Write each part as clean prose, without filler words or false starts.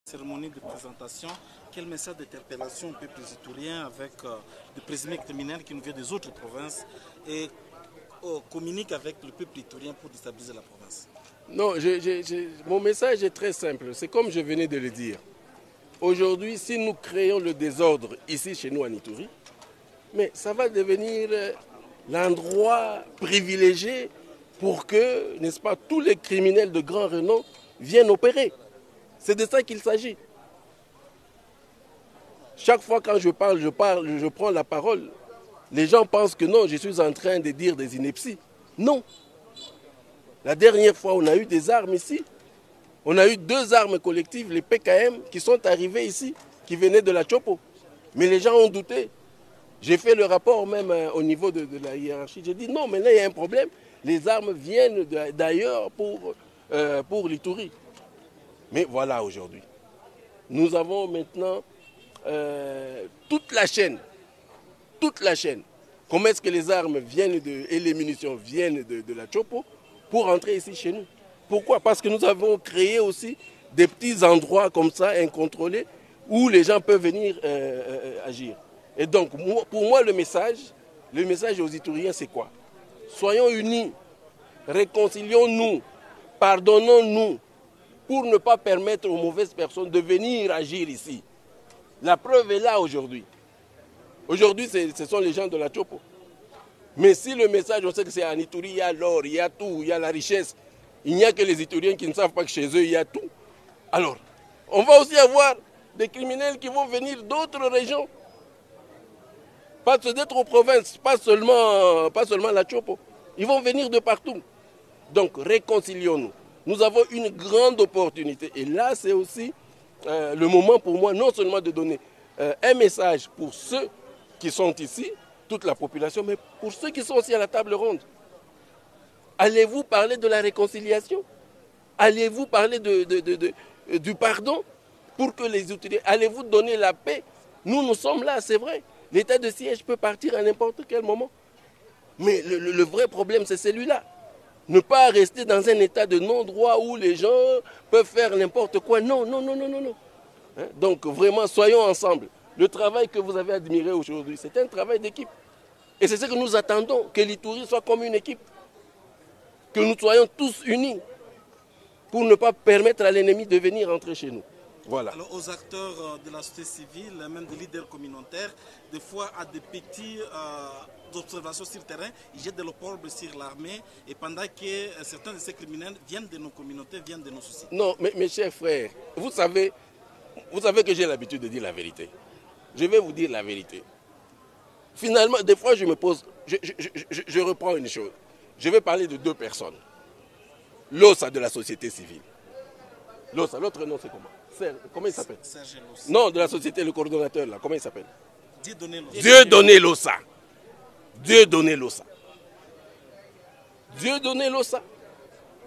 Cérémonie de présentation, quel message d'interpellation au peuple iturien avec des présumés criminels qui nous viennent des autres provinces et communique avec le peuple iturien pour déstabiliser la province? Non, mon message est très simple. C'est comme je venais de le dire. Aujourd'hui, si nous créons le désordre ici chez nous en Ituri, mais ça va devenir l'endroit privilégié pour que, n'est-ce pas, tous les criminels de grand renom viennent opérer. C'est de ça qu'il s'agit. Chaque fois quand je prends la parole. Les gens pensent que non, je suis en train de dire des inepties. Non. La dernière fois, on a eu des armes ici. On a eu 2 armes collectives, les PKM, qui sont arrivées ici, qui venaient de la Chopo. Mais les gens ont douté. J'ai fait le rapport même au niveau de la hiérarchie. J'ai dit non, mais là, il y a un problème. Les armes viennent d'ailleurs pour l'Ituri. Mais voilà aujourd'hui. Nous avons maintenant toute la chaîne. Toute la chaîne. Comment est-ce que les armes viennent et les munitions viennent de la Chopo pour entrer ici chez nous? Pourquoi? Parce que nous avons créé aussi des petits endroits comme ça, incontrôlés, où les gens peuvent venir agir. Et donc, pour moi, le message aux Ituriens, c'est quoi? Soyons unis, réconcilions-nous, pardonnons-nous, pour ne pas permettre aux mauvaises personnes de venir agir ici. La preuve est là aujourd'hui. Aujourd'hui, ce sont les gens de la Chopo. Mais si le message, on sait que c'est en Ituri, il y a l'or, il y a tout, il y a la richesse. Il n'y a que les Ituriens qui ne savent pas que chez eux, il y a tout. Alors, on va aussi avoir des criminels qui vont venir d'autres régions. Pas d'autres provinces, pas seulement la Chopo. Ils vont venir de partout. Donc, réconcilions-nous. Nous avons une grande opportunité. Et là, c'est aussi le moment pour moi, non seulement de donner un message pour ceux qui sont ici, toute la population, mais pour ceux qui sont aussi à la table ronde. Allez-vous parler de la réconciliation? Allez-vous parler du pardon pour que les autorités... Allez-vous donner la paix? Nous sommes là, c'est vrai. L'état de siège peut partir à n'importe quel moment. Mais le vrai problème, c'est celui-là. Ne pas rester dans un état de non-droit où les gens peuvent faire n'importe quoi. Non, non, non, non, non, non. Hein? Donc vraiment, soyons ensemble. Le travail que vous avez admiré aujourd'hui, c'est un travail d'équipe. Et c'est ce que nous attendons, que l'Ituri soit comme une équipe. Que nous soyons tous unis pour ne pas permettre à l'ennemi de venir entrer chez nous. Voilà. Alors aux acteurs de la société civile, même des leaders communautaires, des fois à des petits observations sur le terrain, ils jettent de l'opprobre sur l'armée et pendant que certains de ces criminels viennent de nos communautés, viennent de nos sociétés. Non, mais mes chers frères, vous savez que j'ai l'habitude de dire la vérité. Je vais vous dire la vérité. Finalement, des fois, je me pose, je reprends une chose. Je vais parler de 2 personnes. L'OSA de la société civile. L'OSA, l'autre nom c'est comment? Comment il s'appelle? Non, de la société, le coordonnateur là, comment il s'appelle? Dieudonné Lossa. Dieudonné Lossa. Dieudonné Lossa.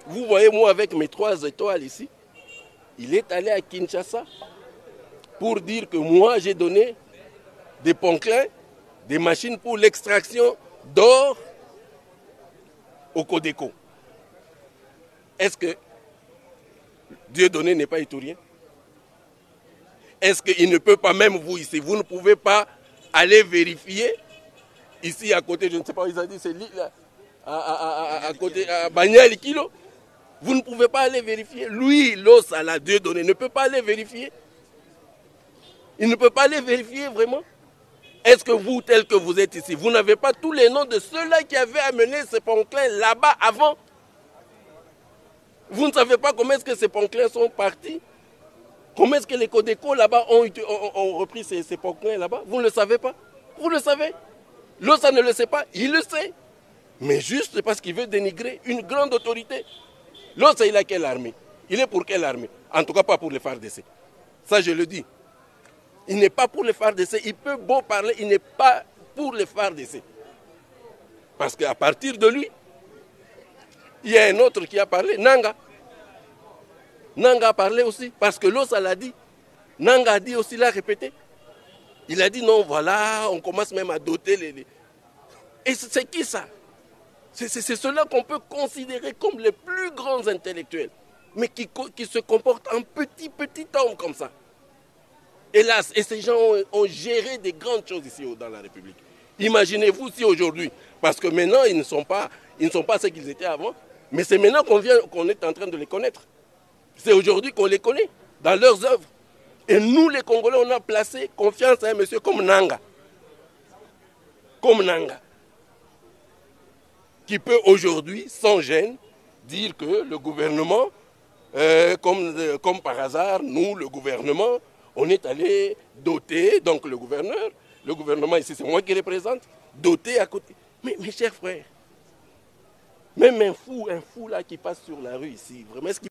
Vous voyez, moi, avec mes 3 étoiles ici, il est allé à Kinshasa pour dire que moi, j'ai donné des ponclins, des machines pour l'extraction d'or au Codeco. Est-ce que Dieudonné n'est pas iturien? Est-ce qu'il ne peut pas, même vous ici, vous ne pouvez pas aller vérifier ici à côté, je ne sais pas où ils ont dit, c'est là, à côté, à Banyali Kilo. Vous ne pouvez pas aller vérifier. Lui, l'os à la Dieudonné, ne peut pas aller vérifier. Il ne peut pas aller vérifier vraiment. Est-ce que vous, tel que vous êtes ici, vous n'avez pas tous les noms de ceux-là qui avaient amené ces ponclins là-bas avant? Vous ne savez pas comment est-ce que ces ponclins sont partis? Comment est-ce que les Codeco là-bas ont repris ces ponclins là-bas? Vous ne le savez pas? Vous le savez? L'OSA ne le sait pas, il le sait. Mais juste parce qu'il veut dénigrer une grande autorité. L'OSA, il a quelle armée? Il est pour quelle armée? En tout cas, pas pour les FARDC. Ça, je le dis. Il n'est pas pour les FARDC. Il peut beau parler, il n'est pas pour les FARDC. Parce qu'à partir de lui, il y a un autre qui a parlé, Nanga. Nanga a parlé aussi, parce que l'OSA l'a dit. Nanga a dit aussi, l'a répété. Il a dit non, voilà, on commence même à doter les... Et c'est qui ça? C'est ceux-là qu'on peut considérer comme les plus grands intellectuels. mais qui se comportent en petit homme comme ça. Hélas, et ces gens ont géré des grandes choses ici dans la République. Imaginez-vous si aujourd'hui, parce que maintenant ils ne sont pas ce qu'ils étaient avant, mais c'est maintenant qu'on est en train de les connaître. C'est aujourd'hui qu'on les connaît dans leurs œuvres. Et nous, les Congolais, on a placé confiance à un monsieur comme Nanga. Comme Nanga. Qui peut aujourd'hui, sans gêne, dire que le gouvernement, comme par hasard, nous, le gouvernement, on est allé doter, donc le gouvernement ici, c'est moi qui représente, doter à côté. Mais mes chers frères, même un fou là qui passe sur la rue ici, vraiment, est-ce qu'il